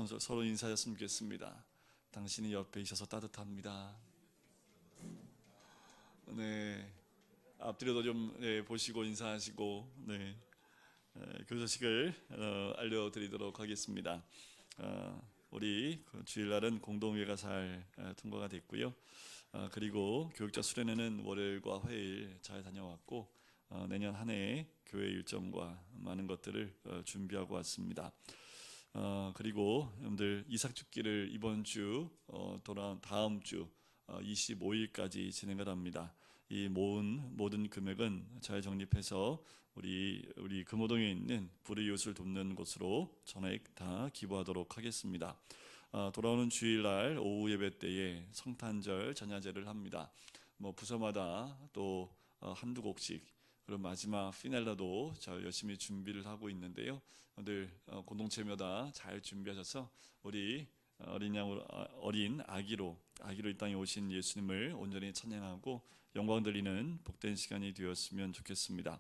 서로 인사하셨으면 좋겠습니다. 당신이 옆에 있어서 따뜻합니다. 네, 앞뒤로도 좀 보시고 인사하시고 그 소식을 알려드리도록 하겠습니다. 우리 주일날은 공동회가 잘 통과가 됐고요. 그리고 교육자 수련회는 월요일과 화요일 잘 다녀왔고 내년 한 해 교회 일정과 많은 것들을 준비하고 왔습니다. 그리고 여러분들 이삭축기를 이번 주 돌아온 다음 주 25일까지 진행을 합니다. 이 모든 금액은 잘 정립해서 우리 금호동에 있는 불의이웃을 돕는 곳으로 전액 다 기부하도록 하겠습니다. 돌아오는 주일날 오후 예배 때에 성탄절 전야제를 합니다. 부서마다 또 한두 곡씩, 그리고 마지막 피날라도 열심히 준비를 하고 있는데요. 오늘 공동체마다 잘 준비하셔서 우리 어린 아기로 이 땅에 오신 예수님을 온전히 찬양하고 영광 돌리는 복된 시간이 되었으면 좋겠습니다.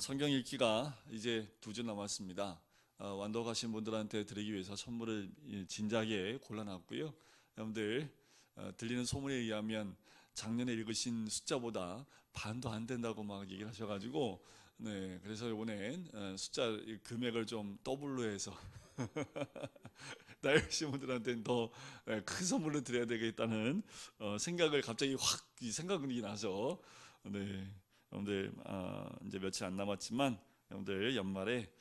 성경 읽기가 이제 2주 남았습니다. 완도 가신 분들한테 드리기 위해서 선물을 진작에 골라놨고요. 여러분들 들리는 소문에 의하면 작년에 읽으신 숫자보다 반도 안 된다고 막 얘기를 하셔가지고 그래서 이번엔 숫자 금액을 좀 더블로 해서 나이신 분들한테는 더 큰 선물을 드려야 되겠다는 생각을 갑자기 확 생각이 나서 여러분들 이제 며칠 안 남았지만 여러분들 연말에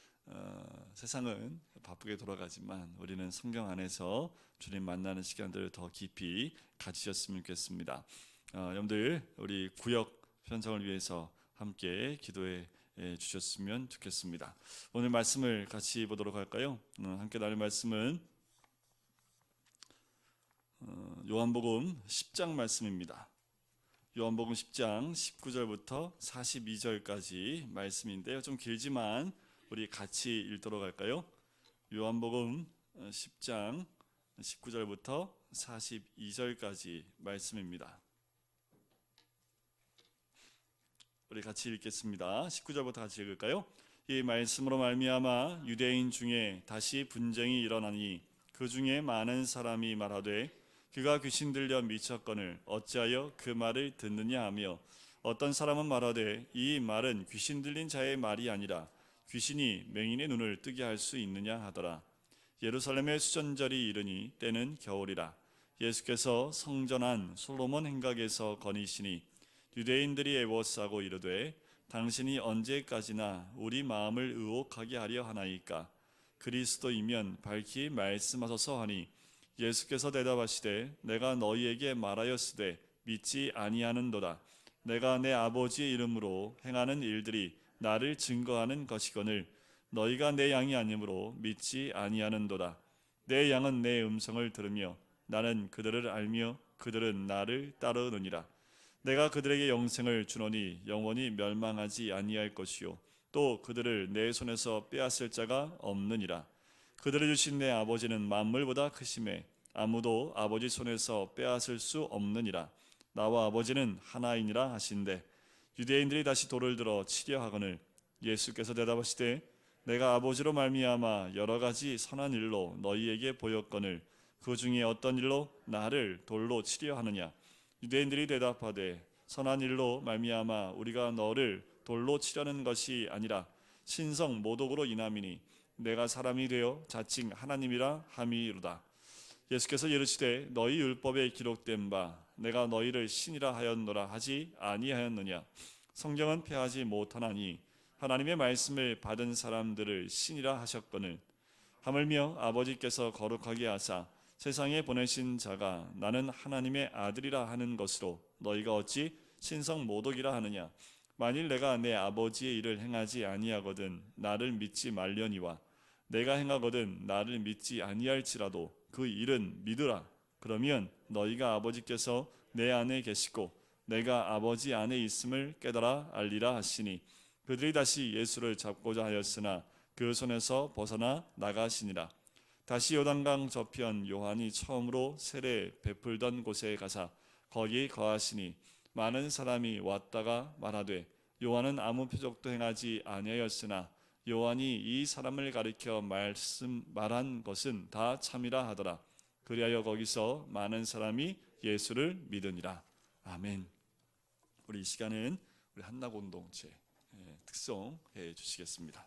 세상은 바쁘게 돌아가지만 우리는 성경 안에서 주님 만나는 시간들을 더 깊이 가지셨으면 좋겠습니다. 여러분들 우리 구역 편성을 위해서 함께 기도해 주셨으면 좋겠습니다. 오늘 말씀을 같이 보도록 할까요? 함께 나눌 말씀은 요한복음 10장 말씀입니다. 요한복음 10장 19절부터 42절까지 말씀인데요. 좀 길지만 우리 같이 읽도록 할까요? 요한복음 10장 19절부터 42절까지 말씀입니다. 우리 같이 읽겠습니다. 19절부터 같이 읽을까요? 이 말씀으로 말미암아 유대인 중에 다시 분쟁이 일어나니 그 중에 많은 사람이 말하되 그가 귀신 들려 미쳤거늘 어찌하여 그 말을 듣느냐 하며 어떤 사람은 말하되 이 말은 귀신 들린 자의 말이 아니라 귀신이 맹인의 눈을 뜨게 할 수 있느냐 하더라. 예루살렘의 수전절이 이르니 때는 겨울이라. 예수께서 성전한 솔로몬 행각에서 거니시니 유대인들이 애워싸고 이르되 당신이 언제까지나 우리 마음을 의혹하게 하려 하나이까. 그리스도이면 밝히 말씀하소서 하니 예수께서 대답하시되 내가 너희에게 말하였으되 믿지 아니하는도다. 내가 내 아버지의 이름으로 행하는 일들이 나를 증거하는 것이거늘 너희가 내 양이 아니므로 믿지 아니하는도다. 내 양은 내 음성을 들으며 나는 그들을 알며 그들은 나를 따르느니라. 내가 그들에게 영생을 주노니 영원히 멸망하지 아니할 것이요 또 그들을 내 손에서 빼앗을 자가 없느니라. 그들을 주신 내 아버지는 만물보다 크심에 아무도 아버지 손에서 빼앗을 수 없느니라. 나와 아버지는 하나이니라 하신대 유대인들이 다시 돌을 들어 치려 하거늘 예수께서 대답하시되 내가 아버지로 말미암아 여러 가지 선한 일로 너희에게 보였거늘 그 중에 어떤 일로 나를 돌로 치려 하느냐. 유대인들이 대답하되 선한 일로 말미암아 우리가 너를 돌로 치려는 것이 아니라 신성 모독으로 인함이니 내가 사람이 되어 자칭 하나님이라 함이로다. 예수께서 이르시되 너희 율법에 기록된 바 내가 너희를 신이라 하였노라 하지 아니하였느냐. 성경은 폐하지 못하나니 하나님의 말씀을 받은 사람들을 신이라 하셨거늘 하물며 아버지께서 거룩하게 하사 세상에 보내신 자가 나는 하나님의 아들이라 하는 것으로 너희가 어찌 신성 모독이라 하느냐. 만일 내가 내 아버지의 일을 행하지 아니하거든 나를 믿지 말려니와 내가 행하거든 나를 믿지 아니할지라도 그 일은 믿으라. 그러면 너희가 아버지께서 내 안에 계시고 내가 아버지 안에 있음을 깨달아 알리라 하시니 그들이 다시 예수를 잡고자 하였으나 그 손에서 벗어나 나가시니라. 다시 요단강 저편 요한이 처음으로 세례 베풀던 곳에 가사 거기 거하시니 많은 사람이 왔다가 말하되 요한은 아무 표적도 행하지 아니하였으나 요한이 이 사람을 가리켜 말한 것은 다 참이라 하더라. 그리하여 거기서 많은 사람이 예수를 믿으니라. 아멘. 우리 이 시간은 우리 한나 공동체 특송해 주시겠습니다.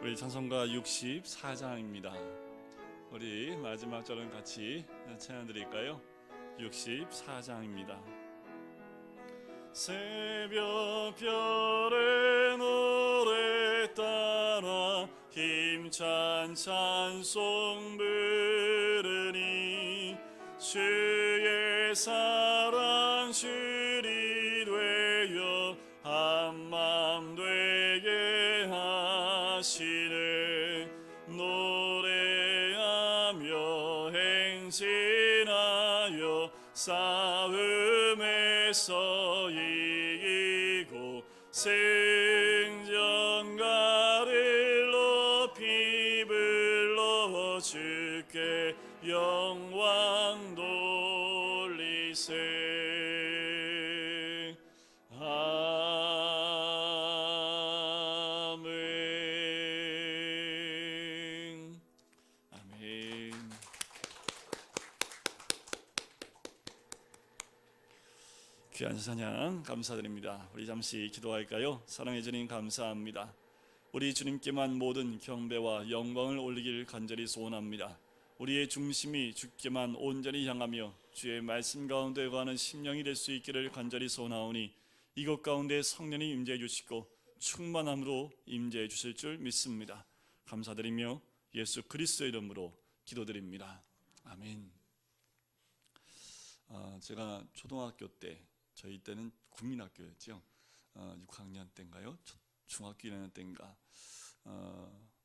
우리 찬송가 64장입니다. 우리 마지막 절은 같이 찬양 드릴까요? 64장입니다. 새벽별의 노래 따라 힘찬 찬송 부르니 주의 사랑 주리 되어 한맘 되게 하시네. 노래하며 행진하여 싸움에서 이기고 승전가를 높이 불러 주께 영광 돌리세. 아멘. 아멘. 귀한 찬양 감사드립니다. 우리 잠시 기도할까요? 사랑해 주님 감사합니다. 우리 주님께만 모든 경배와 영광을 올리길 간절히 소원합니다. 우리의 중심이 주께만 온전히 향하며 주의 말씀 가운데 거하는 심령이 될 수 있기를 간절히 소원하오니 이것 가운데 성령이 임재해 주시고 충만함으로 임재해 주실 줄 믿습니다. 감사드리며 예수 그리스도의 이름으로 기도드립니다. 아멘. 제가 초등학교 때, 저희 때는 국민학교였죠. 6학년 때인가요? 중학교 1학년 때인가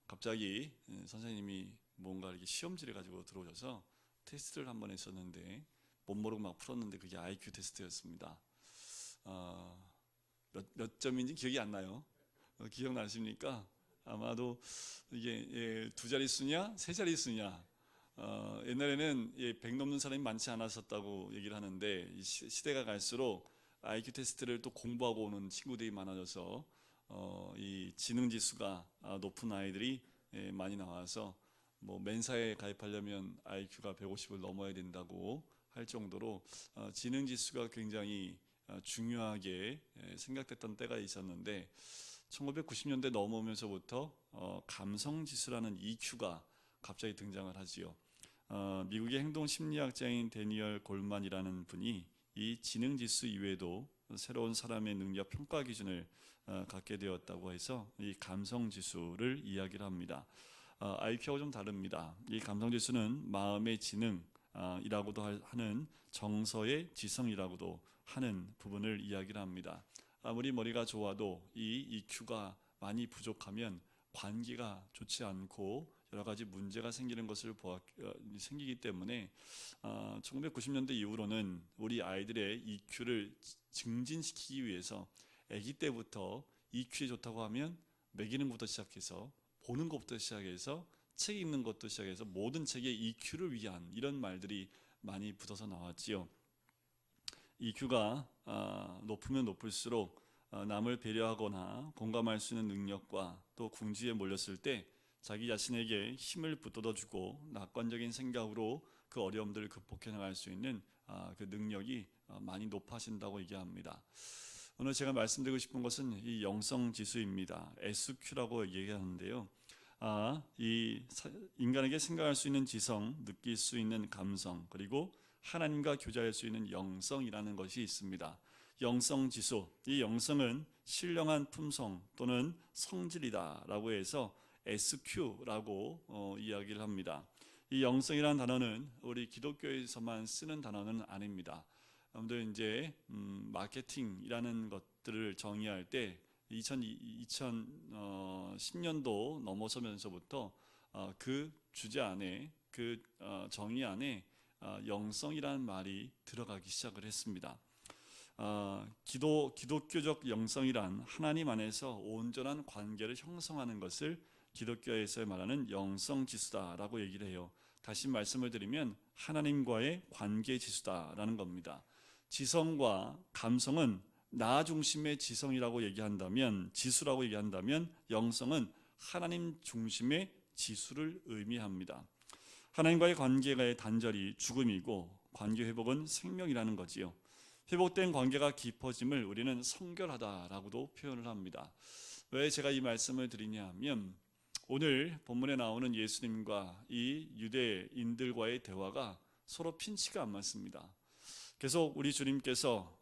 갑자기 선생님이 뭔가 이렇게 시험지를 가지고 들어오셔서 테스트를 한번 했었는데 못 모르고 막 풀었는데 그게 IQ 테스트였습니다. 몇 점인지 기억이 안 나요. 기억나십니까? 아마도 이게 두 자릿수냐 세 자릿수냐. 옛날에는 100 넘는 사람이 많지 않았었다고 얘기를 하는데 시대가 갈수록 IQ 테스트를 또 공부하고 오는 친구들이 많아져서 이 지능 지수가 높은 아이들이 많이 나와서 뭐 멘사에 가입하려면 IQ가 150을 넘어야 된다고 할 정도로 지능 지수가 굉장히 중요하게 생각됐던 때가 있었는데 1990년대 넘어오면서부터 감성 지수라는 EQ가 갑자기 등장을 하지요. 미국의 행동심리학자인 데니얼 골만이라는 분이 이 지능지수 이외에도 새로운 사람의 능력 평가 기준을 갖게 되었다고 해서 이 감성지수를 이야기를 합니다. IQ하고 좀 다릅니다. 이 감성지수는 마음의 지능이라고도 하는 정서의 지성이라고도 하는 부분을 이야기를 합니다. 아무리 머리가 좋아도 이 EQ가 많이 부족하면 관계가 좋지 않고 여러 가지 문제가 생기는 것을 생기기 때문에 1990년대 이후로는 우리 아이들의 EQ를 증진시키기 위해서 아기 때부터 EQ에 좋다고 하면 먹이는 것부터 시작해서 보는 것부터 시작해서 책 읽는 것부터 시작해서 모든 책에 EQ를 위한 이런 말들이 많이 붙어서 나왔지요. EQ가 높으면 높을수록 남을 배려하거나 공감할 수 있는 능력과 또 궁지에 몰렸을 때 자기 자신에게 힘을 북돋아주고 낙관적인 생각으로 그 어려움들을 극복해 나갈 수 있는 그 능력이 많이 높아진다고 얘기합니다. 오늘 제가 말씀드리고 싶은 것은 이 영성지수입니다. SQ라고 얘기하는데요. 이 인간에게 생각할 수 있는 지성, 느낄 수 있는 감성, 그리고 하나님과 교제할 수 있는 영성이라는 것이 있습니다. 영성지수, 이 영성은 신령한 품성 또는 성질이다라고 해서 SQ라고 이야기를 합니다. 이 영성이라는 단어는 우리 기독교에서만 쓰는 단어는 아닙니다. 여러분들 이제 마케팅이라는 것들을 정의할 때 2010년도 넘어서면서부터 그 주제 안에 그 정의 안에 영성이라는 말이 들어가기 시작을 했습니다. 기독교적 영성이란 하나님 안에서 온전한 관계를 형성하는 것을 기독교에서 말하는 영성지수다라고 얘기를 해요. 다시 말씀을 드리면 하나님과의 관계지수다라는 겁니다. 지성과 감성은 나 중심의 지성이라고 얘기한다면, 지수라고 얘기한다면, 영성은 하나님 중심의 지수를 의미합니다. 하나님과의 관계가 단절이 죽음이고 관계 회복은 생명이라는 거지요. 회복된 관계가 깊어짐을 우리는 성결하다라고도 표현을 합니다. 왜 제가 이 말씀을 드리냐 하면 오늘 본문에 나오는 예수님과 이 유대인들과의 대화가 서로 핀치가 안 맞습니다. 계속 우리 주님께서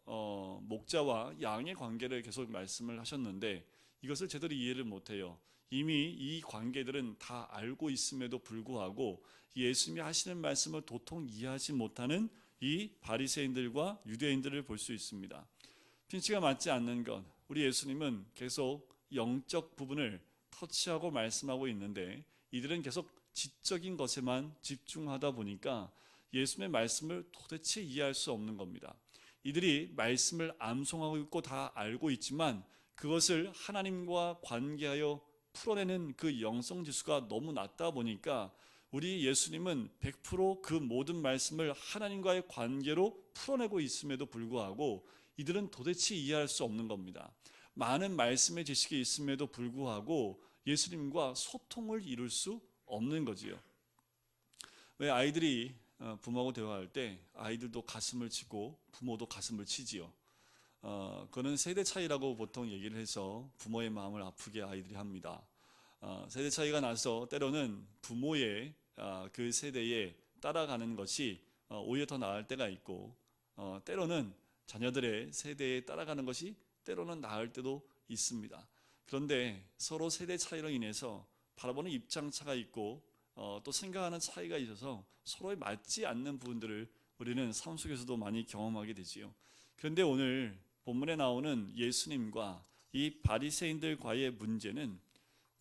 목자와 양의 관계를 계속 말씀을 하셨는데 이것을 제대로 이해를 못해요. 이미 이 관계들은 다 알고 있음에도 불구하고 예수님이 하시는 말씀을 도통 이해하지 못하는 이 바리새인들과 유대인들을 볼 수 있습니다. 핀치가 맞지 않는 것, 우리 예수님은 계속 영적 부분을 터치하고 말씀하고 있는데 이들은 계속 지적인 것에만 집중하다 보니까 예수님의 말씀을 도대체 이해할 수 없는 겁니다. 이들이 말씀을 암송하고 있고 다 알고 있지만 그것을 하나님과 관계하여 풀어내는 그 영성지수가 너무 낮다 보니까 우리 예수님은 100% 그 모든 말씀을 하나님과의 관계로 풀어내고 있음에도 불구하고 이들은 도대체 이해할 수 없는 겁니다. 많은 말씀의 지식이 있음에도 불구하고 예수님과 소통을 이룰 수 없는 거지요. 왜 아이들이 부모하고 대화할 때 아이들도 가슴을 치고 부모도 가슴을 치지요. 그거는 세대 차이라고 보통 얘기를 해서 부모의 마음을 아프게 아이들이 합니다. 세대 차이가 나서 때로는 부모의 그 세대에 따라가는 것이 오히려 더 나을 때가 있고 때로는 자녀들의 세대에 따라가는 것이 때로는 나을 때도 있습니다. 그런데 서로 세대 차이로 인해서 바라보는 입장 차가 있고 또 생각하는 차이가 있어서 서로에 맞지 않는 부분들을 우리는 삶 속에서도 많이 경험하게 되지요. 그런데 오늘 본문에 나오는 예수님과 이 바리새인들과의 문제는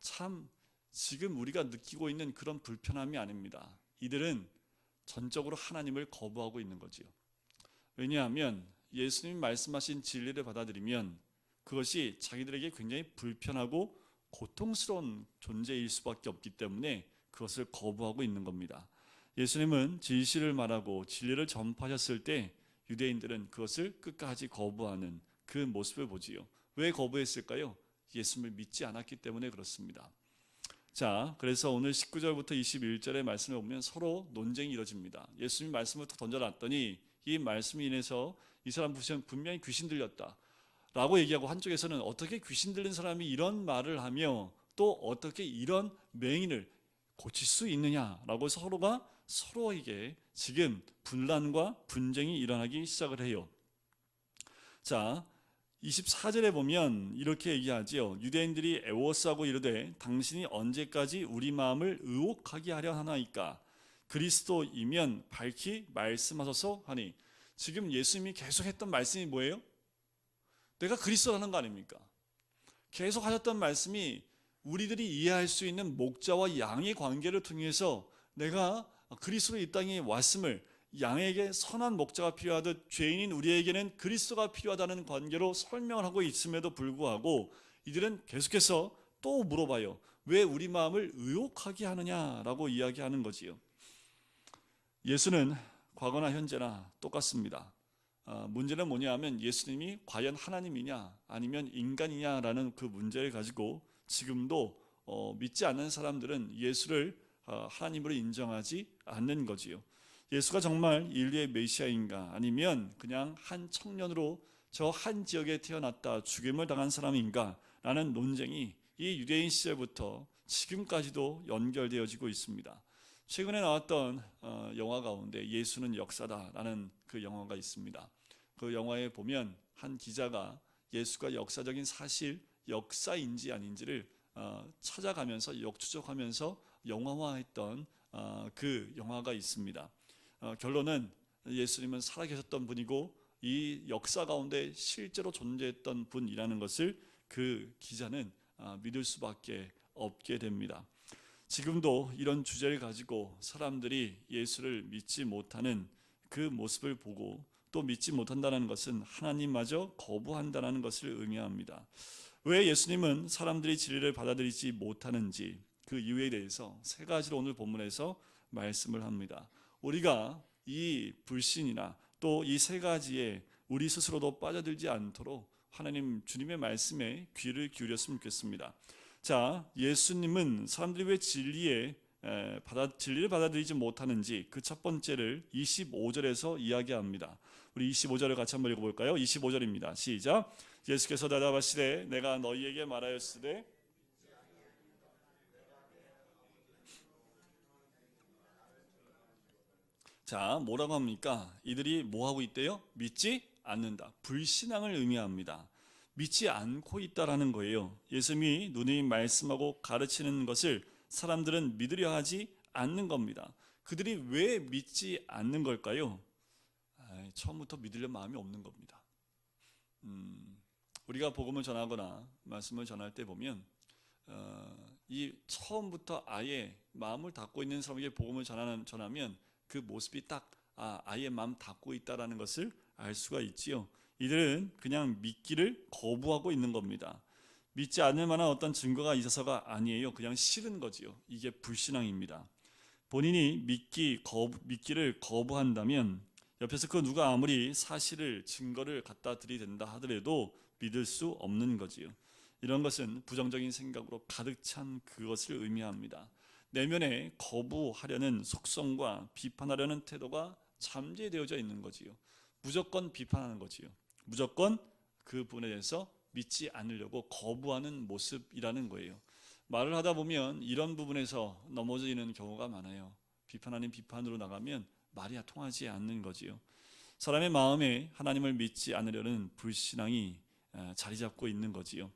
참 지금 우리가 느끼고 있는 그런 불편함이 아닙니다. 이들은 전적으로 하나님을 거부하고 있는 거지요. 왜냐하면 예수님이 말씀하신 진리를 받아들이면 그것이 자기들에게 굉장히 불편하고 고통스러운 존재일 수밖에 없기 때문에 그것을 거부하고 있는 겁니다. 예수님은 진실을 말하고 진리를 전파하셨을 때 유대인들은 그것을 끝까지 거부하는 그 모습을 보지요. 왜 거부했을까요? 예수님을 믿지 않았기 때문에 그렇습니다. 자, 그래서 오늘 19절부터 21절의 말씀을 보면 서로 논쟁이 이루어집니다. 예수님 말씀을 던져놨더니 이 말씀으로 인해서 이 사람 분명히 귀신 들렸다 라고 얘기하고 한쪽에서는 어떻게 귀신 들린 사람이 이런 말을 하며 또 어떻게 이런 맹인을 고칠 수 있느냐라고 서로가 서로에게 지금 분란과 분쟁이 일어나기 시작을 해요. 자, 24절에 보면 이렇게 얘기하지요. 유대인들이 애워싸고 이르되 당신이 언제까지 우리 마음을 의혹하게 하려 하나이까? 그리스도이면 밝히 말씀하소서 하니. 지금 예수님이 계속 했던 말씀이 뭐예요? 내가 그리스도라는 거 아닙니까? 계속 하셨던 말씀이 우리들이 이해할 수 있는 목자와 양의 관계를 통해서 내가 그리스도로 이 땅에 왔음을, 양에게 선한 목자가 필요하듯 죄인인 우리에게는 그리스도가 필요하다는 관계로 설명을 하고 있음에도 불구하고 이들은 계속해서 또 물어봐요. 왜 우리 마음을 의혹하게 하느냐라고 이야기하는 거지요. 예수는 과거나 현재나 똑같습니다. 문제는 뭐냐 하면 예수님이 과연 하나님이냐 아니면 인간이냐라는 그 문제를 가지고 지금도 믿지 않는 사람들은 예수를 하나님으로 인정하지 않는 거지요. 예수가 정말 인류의 메시아인가 아니면 그냥 한 청년으로 저 한 지역에 태어났다 죽임을 당한 사람인가 라는 논쟁이 이 유대인 시절부터 지금까지도 연결되어지고 있습니다. 최근에 나왔던 영화 가운데 예수는 역사다라는 그 영화가 있습니다. 그 영화에 보면 한 기자가 예수가 역사적인 사실, 역사인지 아닌지를 찾아가면서 역추적하면서 영화화했던 그 영화가 있습니다. 결론은 예수님은 살아계셨던 분이고 이 역사 가운데 실제로 존재했던 분이라는 것을 그 기자는 믿을 수밖에 없게 됩니다. 지금도 이런 주제를 가지고 사람들이 예수를 믿지 못하는 그 모습을 보고 또 믿지 못한다는 것은 하나님마저 거부한다는 것을 의미합니다. 왜 예수님은 사람들이 진리를 받아들이지 못하는지 그 이유에 대해서 세 가지로 오늘 본문에서 말씀을 합니다. 우리가 이 불신이나 또 이 세 가지에 우리 스스로도 빠져들지 않도록 하나님 주님의 말씀에 귀를 기울였으면 좋겠습니다. 자, 예수님은 사람들이 왜 진리를 받아들이지 못하는지 그 첫 번째를 25절에서 이야기합니다. 우리 25절을 같이 한번 읽어볼까요? 25절입니다. 시작. 예수께서 대답하시되 내가 너희에게 말하였으되 자, 뭐라고 합니까? 이들이 뭐 하고 있대요? 믿지 않는다. 불신앙을 의미합니다. 믿지 않고 있다라는 거예요. 예수님이 누누이 말씀하고 가르치는 것을 사람들은 믿으려 하지 않는 겁니다. 그들이 왜 믿지 않는 걸까요? 처음부터 믿으려 마음이 없는 겁니다. 우리가 복음을 전하거나 말씀을 전할 때 보면 이 처음부터 아예 마음을 닫고 있는 사람에게 복음을 전하면 그 모습이 딱 아예 마음 닫고 있다라는 것을 알 수가 있지요. 이들은 그냥 믿기를 거부하고 있는 겁니다. 믿지 않을 만한 어떤 증거가 있어서가 아니에요. 그냥 싫은 거지요. 이게 불신앙입니다. 본인이 믿기를 거부한다면 옆에서 그 누가 아무리 사실을 증거를 갖다 들이댄다 하더라도 믿을 수 없는 거지요. 이런 것은 부정적인 생각으로 가득 찬 그것을 의미합니다. 내면에 거부하려는 속성과 비판하려는 태도가 잠재되어져 있는 거지요. 무조건 비판하는 거지요. 무조건 그 부분에 대해서 믿지 않으려고 거부하는 모습이라는 거예요. 말을 하다 보면 이런 부분에서 넘어지는 경우가 많아요. 비판 아닌 비판으로 나가면 말이 통하지 않는 거지요. 사람의 마음에 하나님을 믿지 않으려는 불신앙이 자리 잡고 있는 거지요.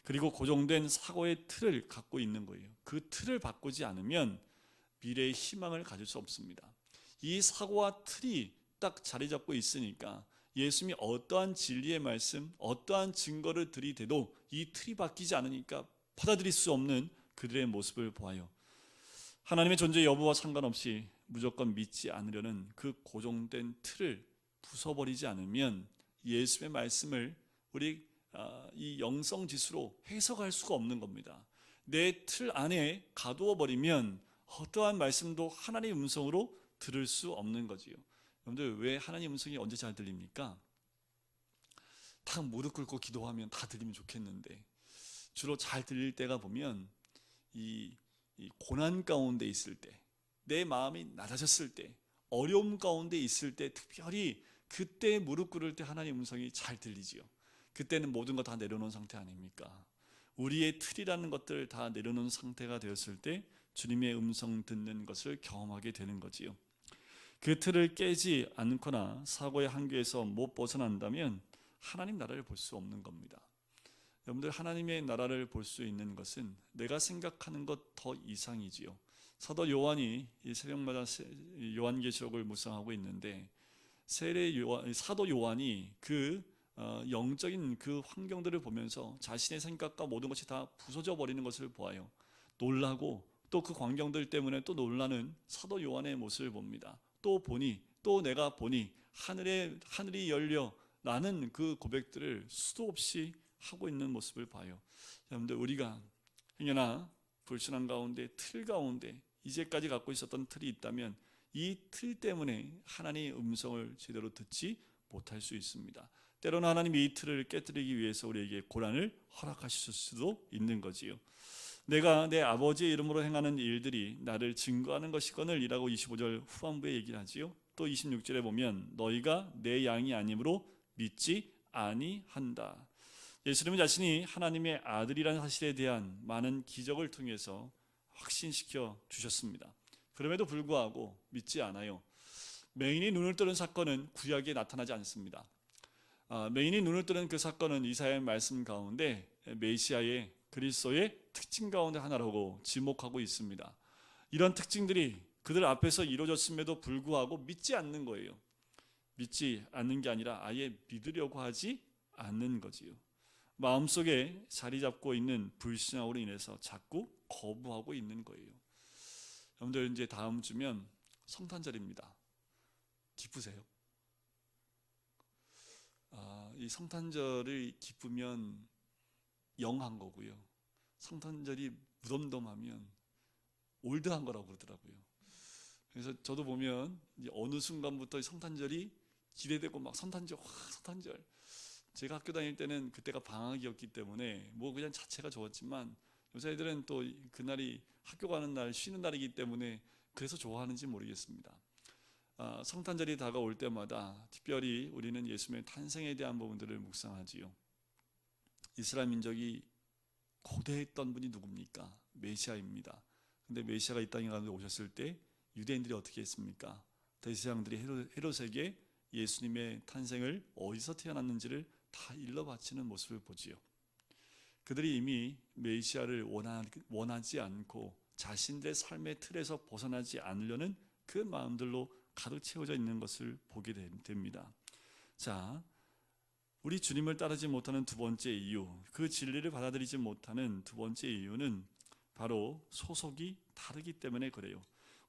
그리고 고정된 사고의 틀을 갖고 있는 거예요. 그 틀을 바꾸지 않으면 미래의 희망을 가질 수 없습니다. 이 사고와 틀이 딱 자리 잡고 있으니까 예수님이 어떠한 진리의 말씀, 어떠한 증거를 들이대도 이 틀이 바뀌지 않으니까 받아들일 수 없는 그들의 모습을 보아요. 하나님의 존재 여부와 상관없이 무조건 믿지 않으려는 그 고정된 틀을 부숴버리지 않으면 예수님의 말씀을 우리 이 영성 지수로 해석할 수가 없는 겁니다. 내 틀 안에 가두어 버리면 어떠한 말씀도 하나님의 음성으로 들을 수 없는 거지요. 여러분들 왜 하나님의 음성이 언제 잘 들립니까? 딱 무릎 꿇고 기도하면 다 들리면 좋겠는데 주로 잘 들릴 때가 보면 이 고난 가운데 있을 때, 내 마음이 낮아졌을 때, 어려움 가운데 있을 때 특별히 그때 무릎 꿇을 때 하나님의 음성이 잘 들리지요. 그때는 모든 거 다 내려놓은 상태 아닙니까? 우리의 틀이라는 것들을 다 내려놓은 상태가 되었을 때 주님의 음성 듣는 것을 경험하게 되는 거지요. 그 틀을 깨지 않거나 사고의 한계에서 못 벗어난다면 하나님 나라를 볼 수 없는 겁니다. 여러분들, 하나님의 나라를 볼 수 있는 것은 내가 생각하는 것 더 이상이지요. 사도 요한이 이 새벽마다 요한계시록을 묵상하고 있는데 사도 요한이 그 영적인 그 환경들을 보면서 자신의 생각과 모든 것이 다 부서져 버리는 것을 보아요. 놀라고 또 그 광경들 때문에 또 놀라는 사도 요한의 모습을 봅니다. 또 내가 보니 하늘이 열려 라는 그 고백들을 수도 없이 하고 있는 모습을 봐요. 여러분들, 우리가 행여나 불신앙 가운데, 틀 가운데 이제까지 갖고 있었던 틀이 있다면 이 틀 때문에 하나님의 음성을 제대로 듣지 못할 수 있습니다. 때로는 하나님이 이 틀을 깨뜨리기 위해서 우리에게 고난을 허락하실 수도 있는 거지요. 내가 내 아버지의 이름으로 행하는 일들이 나를 증거하는 것이거늘 이라고 25절 후반부에 얘기를 하지요. 또 26절에 보면 너희가 내 양이 아니므로 믿지 아니한다. 예수님은 자신이 하나님의 아들이라는 사실에 대한 많은 기적을 통해서 확신시켜 주셨습니다. 그럼에도 불구하고 믿지 않아요. 맹인이 눈을 뜨는 사건은 구약에 나타나지 않습니다. 맹인이 눈을 뜨는 그 사건은 이사야의 말씀 가운데 메시아의 그리스도의 특징 가운데 하나라고 지목하고 있습니다. 이런 특징들이 그들 앞에서 이루어졌음에도 불구하고 믿지 않는 거예요. 믿지 않는 게 아니라 아예 믿으려고 하지 않는 거지요. 마음속에 자리 잡고 있는 불신앙으로 인해서 자꾸 거부하고 있는 거예요. 여러분들, 이제 다음 주면 성탄절입니다. 기쁘세요? 이 성탄절을 기쁘면 영한 거고요. 성탄절이 무덤덤하면 올드한 거라고 그러더라고요. 그래서 저도 보면 이제 어느 순간부터 성탄절이 기대되고 막 성탄절. 제가 학교 다닐 때는 그때가 방학이었기 때문에 뭐 그냥 자체가 좋았지만 요새 애들은 또 그날이 학교 가는 날, 쉬는 날이기 때문에 그래서 좋아하는지 모르겠습니다. 성탄절이 다가올 때마다 특별히 우리는 예수님의 탄생에 대한 부분들을 묵상하지요. 이스라엘 민족이 고대했던 분이 누굽니까? 메시아입니다. 근데 메시아가 이 땅에 가운데 오셨을 때 유대인들이 어떻게 했습니까? 대제사장들이 헤롯에게 예수님의 탄생을 어디서 태어났는지를 다 일러 바치는 모습을 보지요. 그들이 이미 메시아를 원하지 않고 자신들의 삶의 틀에서 벗어나지 않으려는 그 마음들로 가득 채워져 있는 것을 보게 됩니다. 자, 우리 주님을 따르지 못하는 두 번째 이유, 그 진리를 받아들이지 못하는 두 번째 이유는 바로 소속이 다르기 때문에 그래요.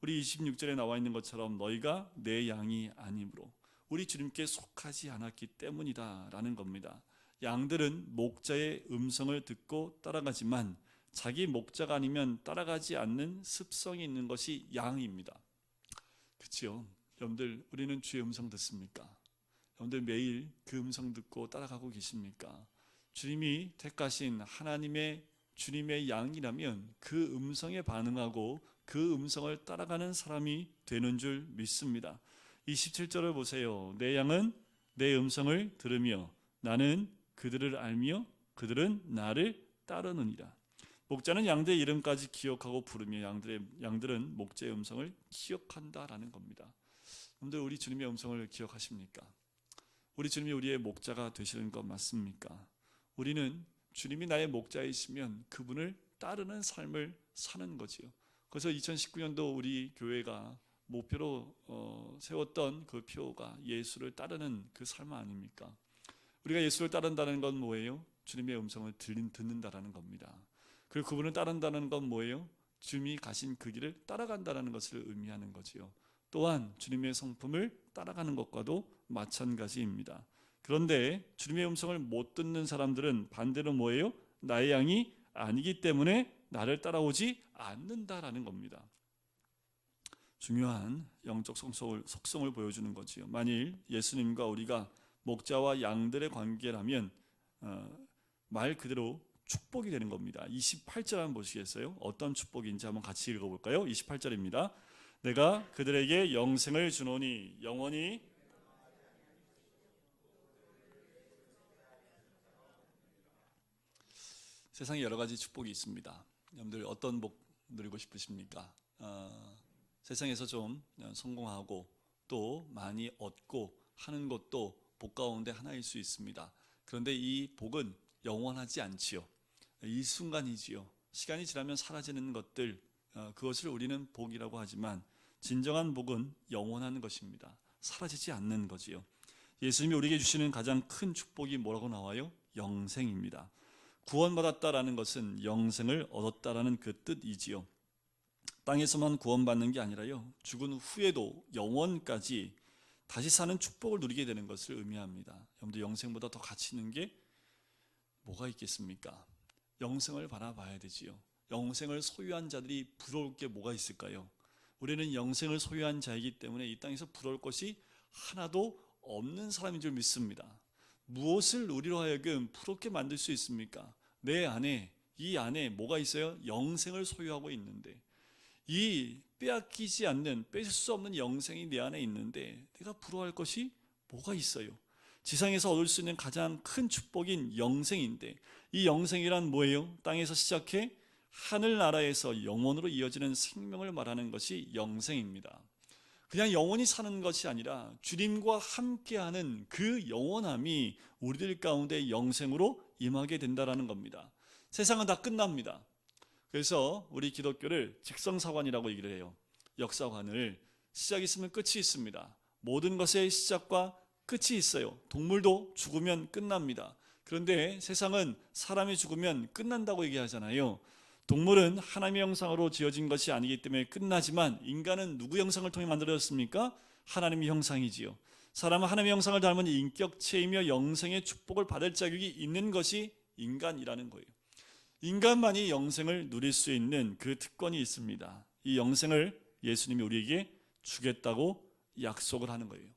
우리 26절에 나와 있는 것처럼 너희가 내 양이 아니므로, 우리 주님께 속하지 않았기 때문이다 라는 겁니다. 양들은 목자의 음성을 듣고 따라가지만 자기 목자가 아니면 따라가지 않는 습성이 있는 것이 양입니다. 그렇죠? 여러분들, 우리는 주의 음성 듣습니까? 여러분들 매일 그 음성 듣고 따라가고 계십니까? 주님이 택하신 주님의 양이라면 그 음성에 반응하고 그 음성을 따라가는 사람이 되는 줄 믿습니다. 27절을 보세요. 내 양은 내 음성을 들으며 나는 그들을 알며 그들은 나를 따르느니라. 목자는 양들의 이름까지 기억하고 부르며 양들은 목자의 음성을 기억한다라는 겁니다. 여러분들, 우리 주님의 음성을 기억하십니까? 우리 주님이 우리의 목자가 되시는 것 맞습니까? 우리는 주님이 나의 목자이시면 그분을 따르는 삶을 사는 거지요. 그래서 2019년도 우리 교회가 목표로 세웠던 그 표가 예수를 따르는 그 삶 아닙니까? 우리가 예수를 따른다는 건 뭐예요? 주님의 음성을 듣는다라는 겁니다. 그리고 그분을 따른다는 건 뭐예요? 주님이 가신 그 길을 따라간다는 것을 의미하는 거지요. 또한 주님의 성품을 따라가는 것과도 마찬가지입니다. 그런데 주님의 음성을 못 듣는 사람들은 반대로 뭐예요? 나의 양이 아니기 때문에 나를 따라오지 않는다라는 겁니다. 중요한 영적 속성을 보여주는 거지요. 만일 예수님과 우리가 목자와 양들의 관계라면 말 그대로 축복이 되는 겁니다. 28절 한번 보시겠어요? 어떤 축복인지 한번 같이 읽어볼까요? 28절입니다. 내가 그들에게 영생을 주노니 영원히. 세상에 여러 가지 축복이 있습니다. 여러분들 어떤 복 누리고 싶으십니까? 세상에서 좀 성공하고 또 많이 얻고 하는 것도 복 가운데 하나일 수 있습니다. 그런데 이 복은 영원하지 않지요. 이 순간이지요. 시간이 지나면 사라지는 것들, 그것을 우리는 복이라고 하지만 진정한 복은 영원한 것입니다. 사라지지 않는 거지요. 예수님이 우리에게 주시는 가장 큰 축복이 뭐라고 나와요? 영생입니다. 구원받았다라는 것은 영생을 얻었다라는 그 뜻이지요. 땅에서만 구원받는 게 아니라요, 죽은 후에도 영원까지 다시 사는 축복을 누리게 되는 것을 의미합니다. 여러분들 영생보다 더 가치 있는 게 뭐가 있겠습니까? 영생을 바라봐야 되지요. 영생을 소유한 자들이 부러울 게 뭐가 있을까요? 우리는 영생을 소유한 자이기 때문에 이 땅에서 부러울 것이 하나도 없는 사람인 줄 믿습니다. 무엇을 우리로 하여금 부럽게 만들 수 있습니까? 내 안에, 이 안에 뭐가 있어요? 영생을 소유하고 있는데, 이 빼앗기지 않는, 뺏을 수 없는 영생이 내 안에 있는데 내가 부러워할 것이 뭐가 있어요? 지상에서 얻을 수 있는 가장 큰 축복인 영생인데, 이 영생이란 뭐예요? 땅에서 시작해 하늘나라에서 영원으로 이어지는 생명을 말하는 것이 영생입니다. 그냥 영원히 사는 것이 아니라 주님과 함께하는 그 영원함이 우리들 가운데 영생으로 임하게 된다는 겁니다. 세상은 다 끝납니다. 그래서 우리 기독교를 직성사관이라고 얘기를 해요. 역사관을 시작이 있으면 끝이 있습니다. 모든 것의 시작과 끝이 있어요. 동물도 죽으면 끝납니다. 그런데 세상은 사람이 죽으면 끝난다고 얘기하잖아요. 동물은 하나님의 형상으로 지어진 것이 아니기 때문에 끝나지만 인간은 누구 형상을 통해 만들어졌습니까? 하나님의 형상이지요. 사람은 하나님의 형상을 닮은 인격체이며 영생의 축복을 받을 자격이 있는 것이 인간이라는 거예요. 인간만이 영생을 누릴 수 있는 그 특권이 있습니다. 이 영생을 예수님이 우리에게 주겠다고 약속을 하는 거예요.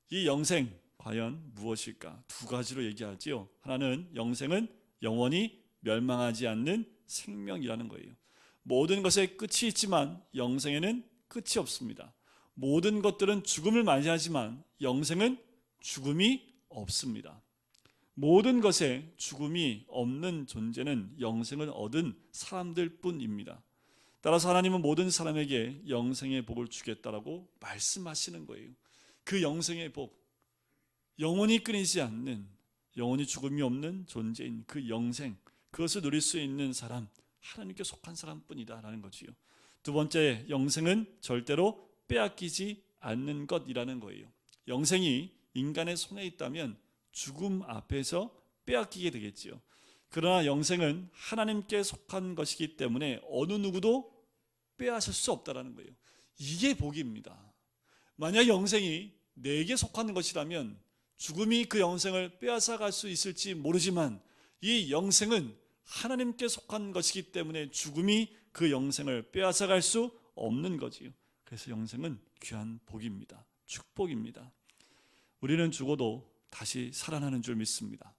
이 영생 과연 무엇일까? 두 가지로 얘기하지요. 하나는 영생은 영원히 멸망하지 않는 생명이라는 거예요. 모든 것에 끝이 있지만 영생에는 끝이 없습니다. 모든 것들은 죽음을 맞이하지만 영생은 죽음이 없습니다. 모든 것에 죽음이 없는 존재는 영생을 얻은 사람들 뿐입니다. 따라서 하나님은 모든 사람에게 영생의 복을 주겠다라고 말씀하시는 거예요. 그 영생의 복, 영원히 끊이지 않는, 영원히 죽음이 없는 존재인 그 영생, 그것을 누릴 수 있는 사람, 하나님께 속한 사람뿐이다라는 거지요. 두 번째, 영생은 절대로 빼앗기지 않는 것이라는 거예요. 영생이 인간의 손에 있다면 죽음 앞에서 빼앗기게 되겠지요. 그러나 영생은 하나님께 속한 것이기 때문에 어느 누구도 빼앗을 수 없다라는 거예요. 이게 복입니다. 만약 영생이 내게 속한 것이라면 죽음이 그 영생을 빼앗아 갈 수 있을지 모르지만 이 영생은 하나님께 속한 것이기 때문에 죽음이 그 영생을 빼앗아 갈 수 없는 거지요. 그래서 영생은 귀한 복입니다. 축복입니다. 우리는 죽어도 다시 살아나는 줄 믿습니다.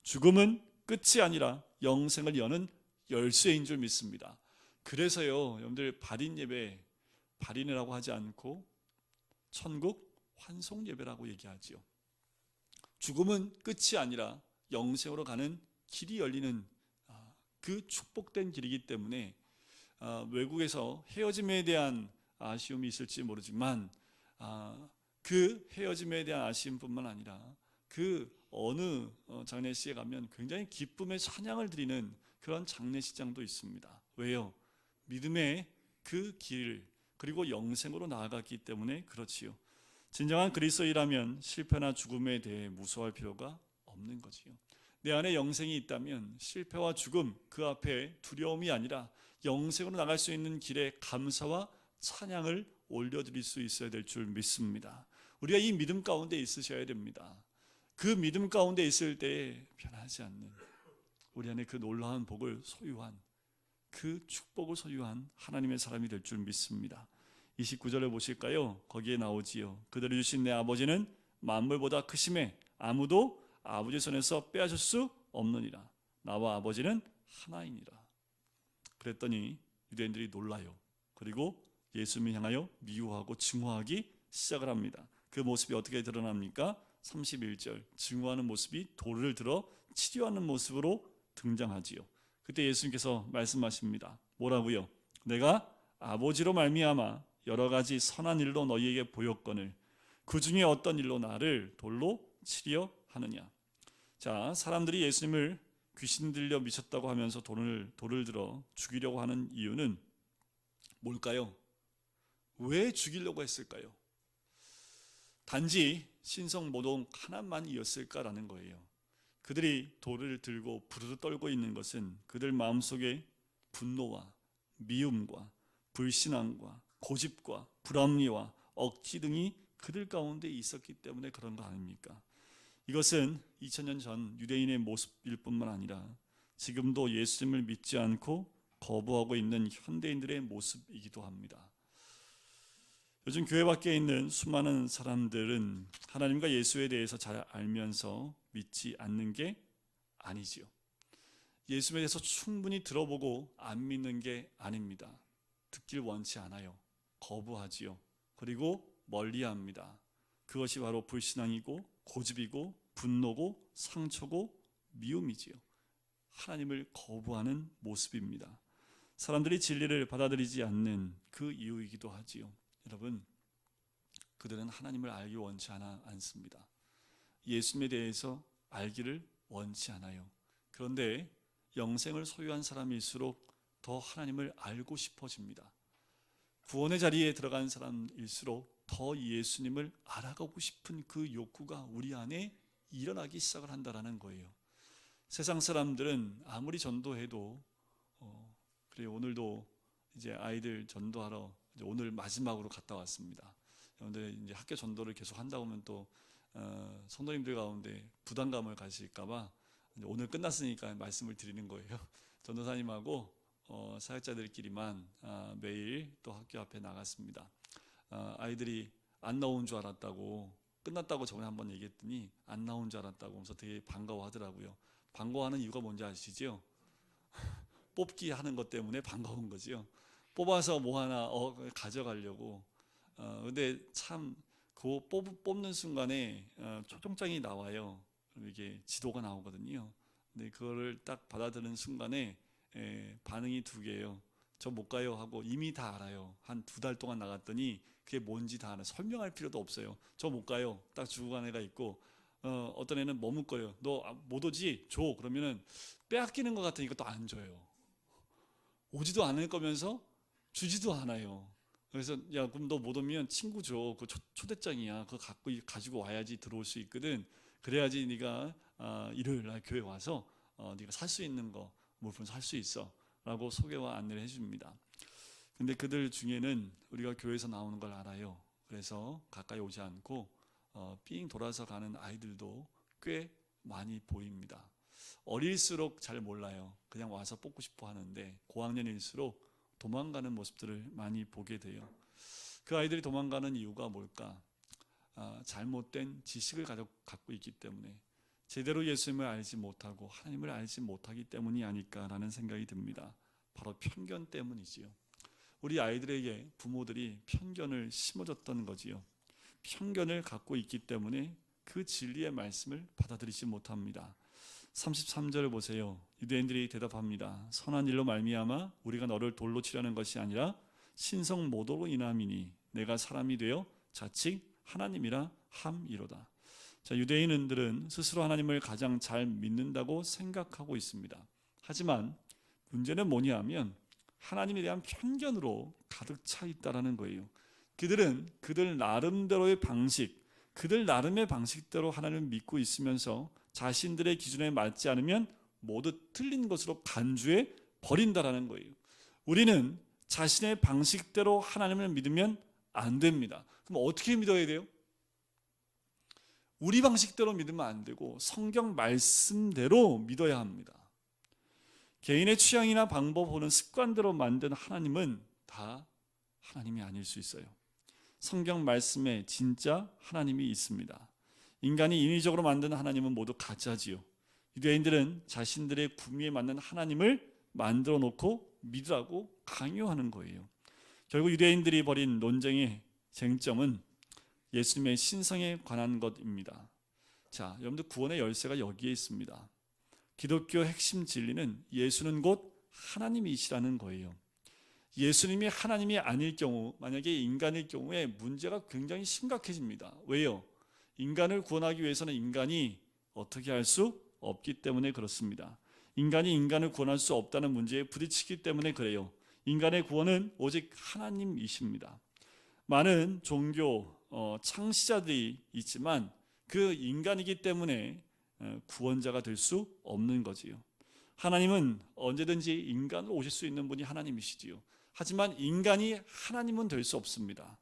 죽음은 끝이 아니라 영생을 여는 열쇠인 줄 믿습니다. 그래서요, 여러분들 발인 예배, 발인이라고 하지 않고 천국 환송 예배라고 얘기하지요. 죽음은 끝이 아니라 영생으로 가는 길이 열리는 그 축복된 길이기 때문에 외국에서 헤어짐에 대한 아쉬움이 있을지 모르지만 그 헤어짐에 대한 아쉬움뿐만 아니라 그 어느 장례식에 가면 굉장히 기쁨의 찬양을 드리는 그런 장례식장도 있습니다. 왜요? 믿음의 그 길, 그리고 영생으로 나아갔기 때문에 그렇지요. 진정한 그리스도인이라면 실패나 죽음에 대해 무서워할 필요가 없는 거지요. 내 안에 영생이 있다면 실패와 죽음, 그 앞에 두려움이 아니라 영생으로 나갈 수 있는 길에 감사와 찬양을 올려드릴 수 있어야 될 줄 믿습니다. 우리가 이 믿음 가운데 있으셔야 됩니다. 그 믿음 가운데 있을 때 변하지 않는, 우리 안에 그 놀라운 복을 소유한, 그 축복을 소유한 하나님의 사람이 될 줄 믿습니다. 29절을 보실까요? 거기에 나오지요. 그들이 주신 내 아버지는 만물보다 크심에 아무도 아버지 손에서 빼앗을 수 없느니라. 나와 아버지는 하나이니라. 그랬더니 유대인들이 놀라요. 그리고 예수님을 향하여 미워하고 증오하기 시작을 합니다. 그 모습이 어떻게 드러납니까? 31절, 증오하는 모습이 돌을 들어 치료하는 모습으로 등장하지요. 그때 예수님께서 말씀하십니다. 뭐라고요? 내가 아버지로 말미암아 여러 가지 선한 일로 너희에게 보였거늘 그 중에 어떤 일로 나를 돌로 치려 하느냐. 자, 사람들이 예수님을 귀신 들려 미쳤다고 하면서 돌을 들어 죽이려고 하는 이유는 뭘까요? 왜 죽이려고 했을까요? 단지 신성모독 하나만이었을까라는 거예요. 그들이 돌을 들고 부르르 떨고 있는 것은 그들 마음속에 분노와 미움과 불신앙과 고집과 불합리와 억지 등이 그들 가운데 있었기 때문에 그런 거 아닙니까? 이것은 2000년 전 유대인의 모습일 뿐만 아니라 지금도 예수님을 믿지 않고 거부하고 있는 현대인들의 모습이기도 합니다. 요즘 교회 밖에 있는 수많은 사람들은 하나님과 예수에 대해서 잘 알면서 믿지 않는 게 아니지요. 예수에 대해서 충분히 들어보고 안 믿는 게 아닙니다. 듣길 원치 않아요. 거부하지요. 그리고 멀리합니다. 그것이 바로 불신앙이고 고집이고 분노고 상처고 미움이지요. 하나님을 거부하는 모습입니다. 사람들이 진리를 받아들이지 않는 그 이유이기도 하지요. 여러분, 그들은 하나님을 알기 원치 않습니다. 예수님에 대해서 알기를 원치 않아요. 그런데 영생을 소유한 사람일수록 더 하나님을 알고 싶어집니다. 구원의 자리에 들어간 사람일수록 더 예수님을 알아가고 싶은 그 욕구가 우리 안에 일어나기 시작을 한다는 거예요. 세상 사람들은 아무리 전도해도 그래 오늘도 이제 아이들 전도하러 이제 오늘 마지막으로 갔다 왔습니다. 그런데 이제 학교 전도를 계속 한다 보면 또 성도님들 가운데 부담감을 가질까봐 오늘 끝났으니까 말씀을 드리는 거예요. 전도사님하고 사역자들끼리만 매일 또 학교 앞에 나갔습니다. 아이들이 안 나온 줄 알았다고 끝났다고 저번에 한번 얘기했더니 안 나온 줄 알았다고 하면서 되게 반가워하더라고요. 반가워하는 이유가 뭔지 아시죠? 뽑기 하는 것 때문에 반가운 거지요. 뽑아서 뭐 하나 가져가려고. 근데 참 그 뽑는 순간에 초청장이 나와요. 그럼 이게 지도가 나오거든요. 근데 그거를 딱 받아들이는 순간에 반응이 두 개예요. 저 못 가요 하고 이미 다 알아요. 한 2달 동안 나갔더니 그게 뭔지 다 알아요. 설명할 필요도 없어요. 저 못 가요. 딱 주고 간 애가 있고 어떤 애는 머뭇거려요. 너 못 오지? 줘. 그러면은 빼앗기는 것 같으니까 또 안 줘요. 오지도 않을 거면서 주지도 않아요. 그래서 야 그럼 너 못 오면 친구 줘. 그 초대장이야. 그거 가지고 와야지 들어올 수 있거든. 그래야지 네가 일요일 날 교회 와서 네가 살 수 있는 거 물품 살 수 있어 라고 소개와 안내를 해줍니다. 근데 그들 중에는 우리가 교회에서 나오는 걸 알아요. 그래서 가까이 오지 않고 삥 돌아서 가는 아이들도 꽤 많이 보입니다. 어릴수록 잘 몰라요. 그냥 와서 뽑고 싶어 하는데 고학년일수록 도망가는 모습들을 많이 보게 돼요. 그 아이들이 도망가는 이유가 뭘까? 잘못된 지식을 갖고 있기 때문에 제대로 예수님을 알지 못하고 하나님을 알지 못하기 때문이 아닐까라는 생각이 듭니다. 바로 편견 때문이지요. 우리 아이들에게 부모들이 편견을 심어줬던 거지요. 편견을 갖고 있기 때문에 그 진리의 말씀을 받아들이지 못합니다. 33절을 보세요. 유대인들이 대답합니다. 선한 일로 말미암아 우리가 너를 돌로 치려는 것이 아니라 신성 모독으로 인함이니 내가 사람이 되어 자칭 하나님이라 함이로다. 자, 유대인들은 스스로 하나님을 가장 잘 믿는다고 생각하고 있습니다. 하지만 문제는 뭐냐 하면 하나님에 대한 편견으로 가득 차 있다는 거예요. 그들은 그들 나름대로의 방식, 그들 나름의 방식대로 하나님을 믿고 있으면서 자신들의 기준에 맞지 않으면 모두 틀린 것으로 간주해 버린다라는 거예요. 우리는 자신의 방식대로 하나님을 믿으면 안 됩니다. 그럼 어떻게 믿어야 돼요? 우리 방식대로 믿으면 안 되고 성경 말씀대로 믿어야 합니다. 개인의 취향이나 방법 혹은 습관대로 만든 하나님은 다 하나님이 아닐 수 있어요. 성경 말씀에 진짜 하나님이 있습니다. 인간이 인위적으로 만든 하나님은 모두 가짜지요. 유대인들은 자신들의 구미에 맞는 하나님을 만들어 놓고 믿으라고 강요하는 거예요. 결국 유대인들이 벌인 논쟁의 쟁점은 예수님의 신성에 관한 것입니다. 자, 여러분들 구원의 열쇠가 여기에 있습니다. 기독교 핵심 진리는 예수는 곧 하나님이시라는 거예요. 예수님이 하나님이 아닐 경우, 만약에 인간일 경우에 문제가 굉장히 심각해집니다. 왜요? 인간을 구원하기 위해서는 인간이 어떻게 할 수 없기 때문에 그렇습니다. 인간이 인간을 구원할 수 없다는 문제에 부딪히기 때문에 그래요. 인간의 구원은 오직 하나님이십니다. 많은 종교 창시자들이 있지만 그 인간이기 때문에 구원자가 될 수 없는 거지요. 하나님은 언제든지 인간으로 오실 수 있는 분이 하나님이시지요. 하지만 인간이 하나님은 될 수 없습니다.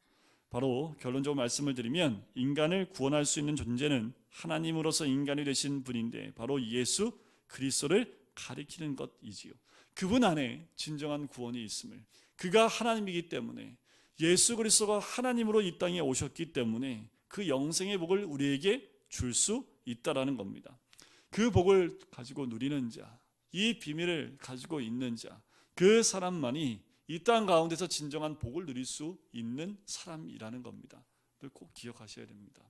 바로 결론적으로 말씀을 드리면 인간을 구원할 수 있는 존재는 하나님으로서 인간이 되신 분인데 바로 예수 그리스도를 가리키는 것이지요. 그분 안에 진정한 구원이 있음을, 그가 하나님이기 때문에, 예수 그리스도가 하나님으로 이 땅에 오셨기 때문에 그 영생의 복을 우리에게 줄 수 있다라는 겁니다. 그 복을 가지고 누리는 자, 이 비밀을 가지고 있는 자, 그 사람만이 이 땅 가운데서 진정한 복을 누릴 수 있는 사람이라는 겁니다. 꼭 기억하셔야 됩니다.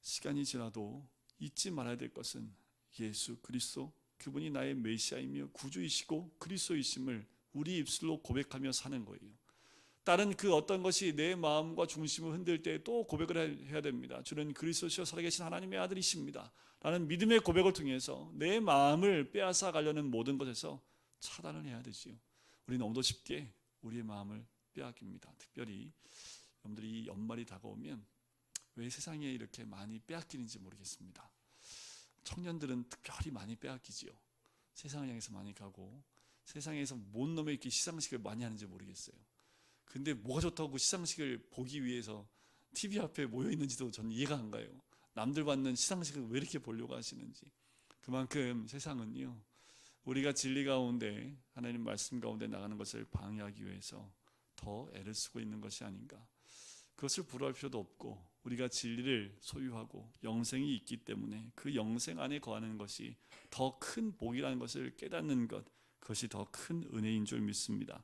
시간이 지나도 잊지 말아야 될 것은 예수 그리스도, 그분이 나의 메시아이며 구주이시고 그리스도이심을 우리 입술로 고백하며 사는 거예요. 다른 그 어떤 것이 내 마음과 중심을 흔들 때 또 고백을 해야 됩니다. 주는 그리스도시여 살아계신 하나님의 아들이십니다 라는 믿음의 고백을 통해서 내 마음을 빼앗아 가려는 모든 것에서 차단을 해야 되지요. 우리 너무도 쉽게 우리의 마음을 빼앗깁니다. 특별히 여러분들이 이 연말이 다가오면 왜 세상에 이렇게 많이 빼앗기는지 모르겠습니다. 청년들은 특별히 많이 빼앗기지요. 세상을 향해서 많이 가고 세상에서 뭔 놈의 이렇게 시상식을 많이 하는지 모르겠어요. 근데 뭐가 좋다고 시상식을 보기 위해서 TV 앞에 모여 있는지도 저는 이해가 안 가요. 남들 받는 시상식을 왜 이렇게 보려고 하시는지. 그만큼 세상은요, 우리가 진리 가운데 하나님 말씀 가운데 나가는 것을 방해하기 위해서 더 애를 쓰고 있는 것이 아닌가. 그것을 부러워할 필요도 없고 우리가 진리를 소유하고 영생이 있기 때문에 그 영생 안에 거하는 것이 더 큰 복이라는 것을 깨닫는 것, 그것이 더 큰 은혜인 줄 믿습니다.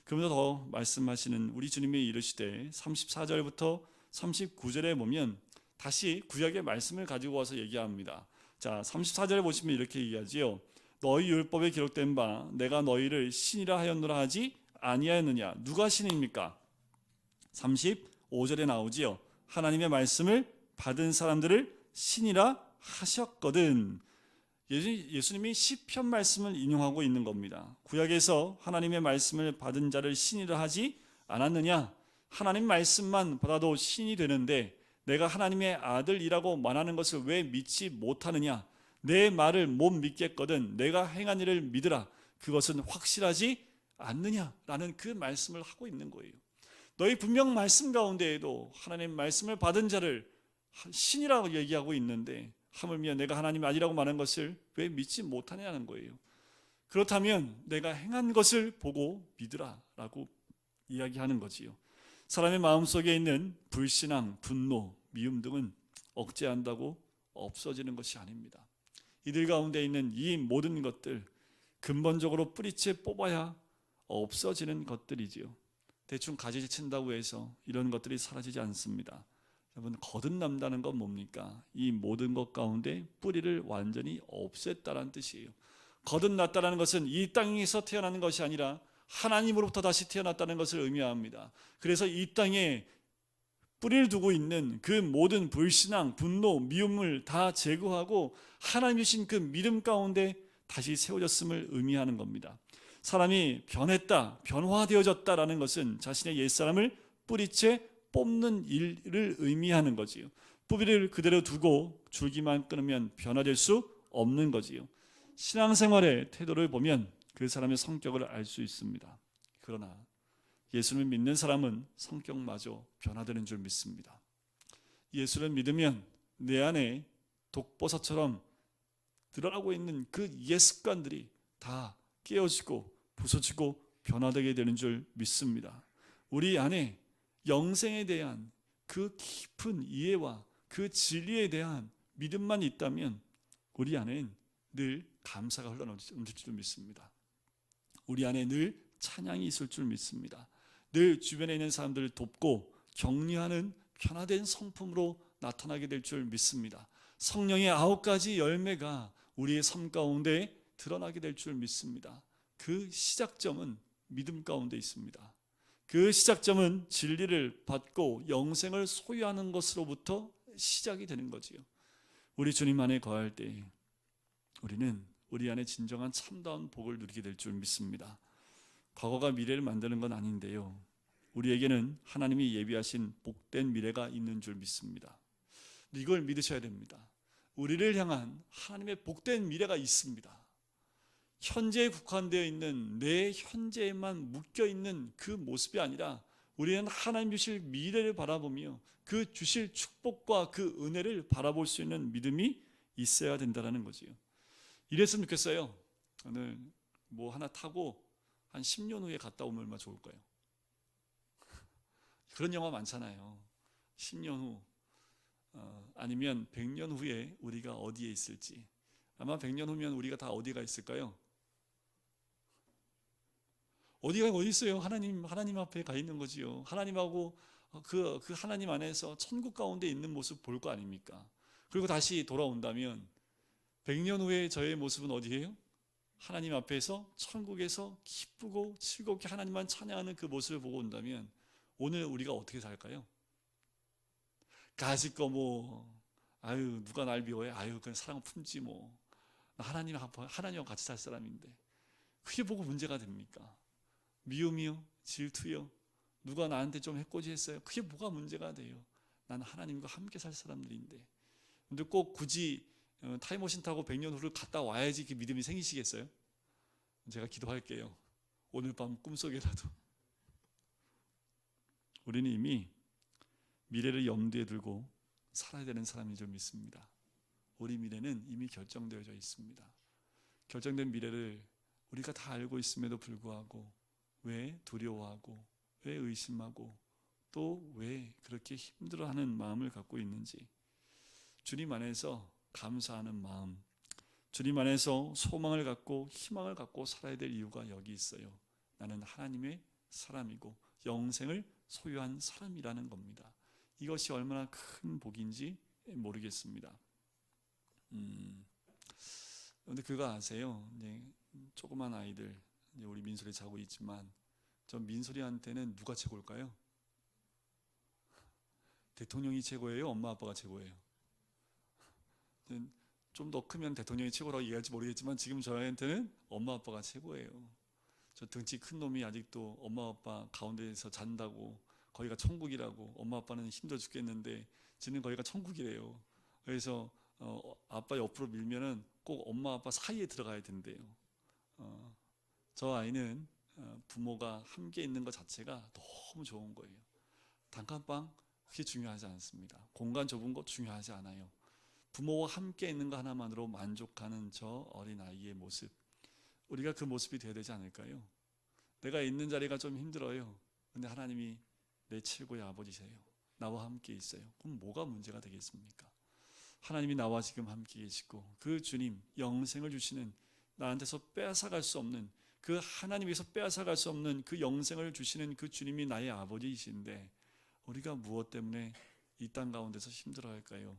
그러면서 더 말씀하시는 우리 주님이 이르시되 34절부터 39절에 보면 다시 구약의 말씀을 가지고 와서 얘기합니다. 자, 34절에 보시면 이렇게 얘기하지요. 너희 율법에 기록된 바 내가 너희를 신이라 하였노라 하지 아니하였느냐. 누가 신입니까? 35절에 나오지요. 하나님의 말씀을 받은 사람들을 신이라 하셨거든. 예수님이 시편 말씀을 인용하고 있는 겁니다. 구약에서 하나님의 말씀을 받은 자를 신이라 하지 않았느냐. 하나님 말씀만 받아도 신이 되는데 내가 하나님의 아들이라고 말하는 것을 왜 믿지 못하느냐. 내 말을 못 믿겠거든 내가 행한 일을 믿으라. 그것은 확실하지 않느냐라는 그 말씀을 하고 있는 거예요. 너희 분명 말씀 가운데에도 하나님 말씀을 받은 자를 신이라고 얘기하고 있는데 하물며 내가 하나님 아니라고 말하는 것을 왜 믿지 못하냐는 거예요. 그렇다면 내가 행한 것을 보고 믿으라라고 이야기하는 거지요. 사람의 마음속에 있는 불신앙, 분노, 미움 등은 억제한다고 없어지는 것이 아닙니다. 이들 가운데 있는 이 모든 것들 근본적으로 뿌리채 뽑아야 없어지는 것들이지요. 대충 가지친다고 해서 이런 것들이 사라지지 않습니다. 여러분, 거듭난다는 건 뭡니까? 이 모든 것 가운데 뿌리를 완전히 없앴다는 뜻이에요. 거듭났다는 것은 이 땅에서 태어나는 것이 아니라 하나님으로부터 다시 태어났다는 것을 의미합니다. 그래서 이 땅에 뿌리를 두고 있는 그 모든 불신앙, 분노, 미움을 다 제거하고 하나님 주신 그 믿음 가운데 다시 세워졌음을 의미하는 겁니다. 사람이 변했다, 변화되어졌다라는 것은 자신의 옛사람을 뿌리채 뽑는 일을 의미하는 거지요. 뿌리를 그대로 두고 줄기만 끊으면 변화될 수 없는 거지요. 신앙생활의 태도를 보면 그 사람의 성격을 알 수 있습니다. 그러나 예수를 믿는 사람은 성격마저 변화되는 줄 믿습니다. 예수를 믿으면 내 안에 독버섯처럼 드러나고 있는 그 옛 습관들이 다 깨어지고 부서지고 변화되게 되는 줄 믿습니다. 우리 안에 영생에 대한 그 깊은 이해와 그 진리에 대한 믿음만 있다면 우리 안에는 늘 감사가 흘러넘칠 줄 믿습니다. 우리 안에 늘 찬양이 있을 줄 믿습니다. 늘 주변에 있는 사람들을 돕고 격려하는 변화된 성품으로 나타나게 될 줄 믿습니다. 성령의 9가지 열매가 우리의 삶 가운데 드러나게 될 줄 믿습니다. 그 시작점은 믿음 가운데 있습니다. 그 시작점은 진리를 받고 영생을 소유하는 것으로부터 시작이 되는 거지요. 우리 주님 안에 거할 때 우리는 우리 안에 진정한 참다운 복을 누리게 될 줄 믿습니다. 과거가 미래를 만드는 건 아닌데요, 우리에게는 하나님이 예비하신 복된 미래가 있는 줄 믿습니다. 이걸 믿으셔야 됩니다. 우리를 향한 하나님의 복된 미래가 있습니다. 현재에 국한되어 있는 내 현재에만 묶여있는 그 모습이 아니라 우리는 하나님 주실 미래를 바라보며 그 주실 축복과 그 은혜를 바라볼 수 있는 믿음이 있어야 된다는 거지요. 이랬으면 좋겠어요. 오늘 뭐 하나 타고 한 10년 후에 갔다 오면 얼마나 좋을까요? 그런 영화 많잖아요. 10년 후 아니면 100년 후에 우리가 어디에 있을지. 아마 100년 후면 우리가 다 어디가 있을까요? 어디가 어디 있어요? 하나님 앞에 가 있는 거지요. 하나님하고 그 하나님 안에서 천국 가운데 있는 모습 볼 거 아닙니까? 그리고 다시 돌아온다면 100년 후에 저의 모습은 어디예요? 하나님 앞에서 천국에서 기쁘고 즐겁게 하나님만 찬양하는 그 모습을 보고 온다면 오늘 우리가 어떻게 살까요? 가질 거 뭐, 아유 누가 날 미워해? 아유 그냥 사랑 품지 뭐. 하나님하고 같이 살 사람인데 그게 뭐가 문제가 됩니까? 미움이요? 질투요? 누가 나한테 좀 해코지했어요? 그게 뭐가 문제가 돼요? 나는 하나님과 함께 살 사람들인데. 근데 꼭 굳이 타임머신 타고 100년 후를 갔다 와야지 그 믿음이 생기시겠어요? 제가 기도할게요. 오늘 밤 꿈속에라도 우리는 이미 미래를 염두에 두고 살아야 되는 사람인 줄 믿습니다. 우리 미래는 이미 결정되어져 있습니다. 결정된 미래를 우리가 다 알고 있음에도 불구하고 왜 두려워하고 왜 의심하고 또 왜 그렇게 힘들어하는 마음을 갖고 있는지, 주님 안에서 감사하는 마음, 주님 안에서 소망을 갖고 희망을 갖고 살아야 될 이유가 여기 있어요. 나는 하나님의 사람이고 영생을 소유한 사람이라는 겁니다. 이것이 얼마나 큰 복인지 모르겠습니다. 그런데 그거 아세요? 이제 조그만 아이들, 이제 우리 민솔이 자고 있지만 저 민솔이한테는 누가 최고일까요? 대통령이 최고예요? 엄마 아빠가 최고예요? 좀 더 크면 대통령이 최고라고 얘기할지 모르겠지만 지금 저한테는 엄마 아빠가 최고예요. 저 등치 큰 놈이 아직도 엄마 아빠 가운데에서 잔다고 거기가 천국이라고, 엄마 아빠는 힘들어 죽겠는데 지는 거기가 천국이래요. 그래서 아빠 옆으로 밀면은 꼭 엄마 아빠 사이에 들어가야 된대요. 저 아이는 부모가 함께 있는 것 자체가 너무 좋은 거예요. 단칸방 그게 중요하지 않습니다. 공간 좁은 거 중요하지 않아요. 부모와 함께 있는 거 하나만으로 만족하는 저 어린아이의 모습, 우리가 그 모습이 되어야 되지 않을까요? 내가 있는 자리가 좀 힘들어요. 근데 하나님이 내 최고의 아버지세요. 나와 함께 있어요. 그럼 뭐가 문제가 되겠습니까? 하나님이 나와 지금 함께 계시고 그 주님, 영생을 주시는, 나한테서 빼앗아갈 수 없는, 그 하나님에서 빼앗아갈 수 없는 그 영생을 주시는 그 주님이 나의 아버지이신데 우리가 무엇 때문에 이 땅 가운데서 힘들어할까요?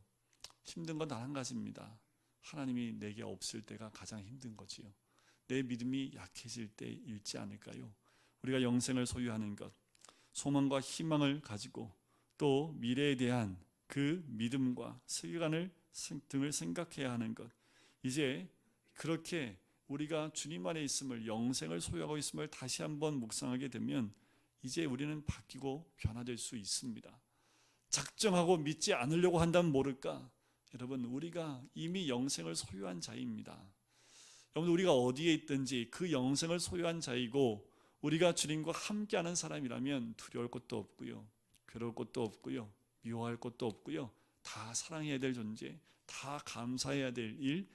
힘든 건 단 한 가지입니다. 하나님이 내게 없을 때가 가장 힘든 거지요. 내 믿음이 약해질 때일지 않을까요? 우리가 영생을 소유하는 것, 소망과 희망을 가지고 또 미래에 대한 그 믿음과 세계관을 등을 생각해야 하는 것, 이제 그렇게 우리가 주님 안에 있음을, 영생을 소유하고 있음을 다시 한번 묵상하게 되면 이제 우리는 바뀌고 변화될 수 있습니다. 작정하고 믿지 않으려고 한다면 모를까? 여러분, 우리가 이미 영생을 소유한 자입니다. 여러분, 우리가 어디에 있든지 그 영생을 소유한 자이고 우리가 주님과 함께하는 사람이라면 두려울 것도 없고요, 괴로울 것도 없고요, 미워할 것도 없고요, 다 사랑해야 될 존재, 다 감사해야 될 일,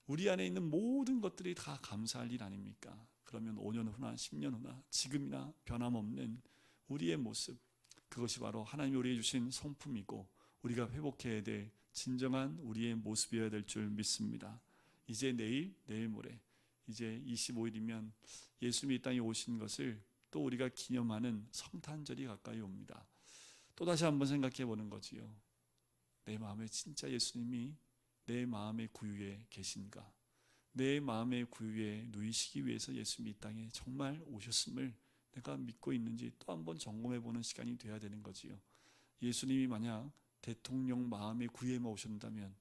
우리 안에 있는 모든 것들이 다 감사할 일 아닙니까? 그러면 5년 후나 10년 후나 지금이나 변함없는 우리의 모습, 그것이 바로 하나님이 우리에게 주신 성품이고 우리가 회복해야 될 진정한 우리의 모습이어야 될 줄 믿습니다. 이제 내일 모레, 이제 25일이면 예수님이 이 땅에 오신 것을 또 우리가 기념하는 성탄절이 가까이 옵니다. 또 다시 한번 생각해 보는 거지요. 내 마음에 진짜 예수님이 내 마음의 구유에 계신가? 내 마음의 구유에 누이시기 위해서 예수님이 이 땅에 정말 오셨음을 내가 믿고 있는지 또 한번 점검해보는 시간이 돼야 되는 거지요. 예수님이 만약 대통령 마음의 구유에만 오셨다면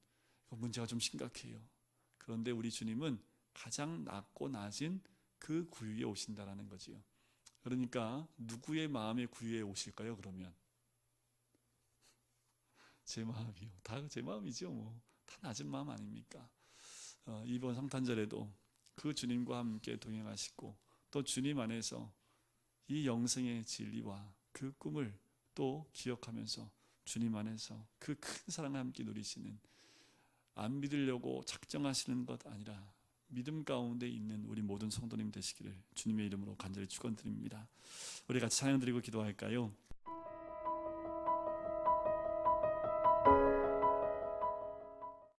이거 문제가 좀 심각해요. 그런데 우리 주님은 가장 낮고 낮은 그 구유에 오신다라는 거지요. 그러니까 누구의 마음의 구유에 오실까요? 그러면 제 마음이요. 다 제 마음이죠. 다 낮은 마음 아닙니까? 이번 성탄절에도 그 주님과 함께 동행하시고 또 주님 안에서 이 영생의 진리와 그 꿈을 또 기억하면서 주님 안에서 그 큰 사랑을 함께 누리시는, 안 믿으려고 작정하시는 것 아니라 믿음 가운데 있는 우리 모든 성도님 되시기를 주님의 이름으로 간절히 축원드립니다. 우리 같이 찬양 드리고 기도할까요?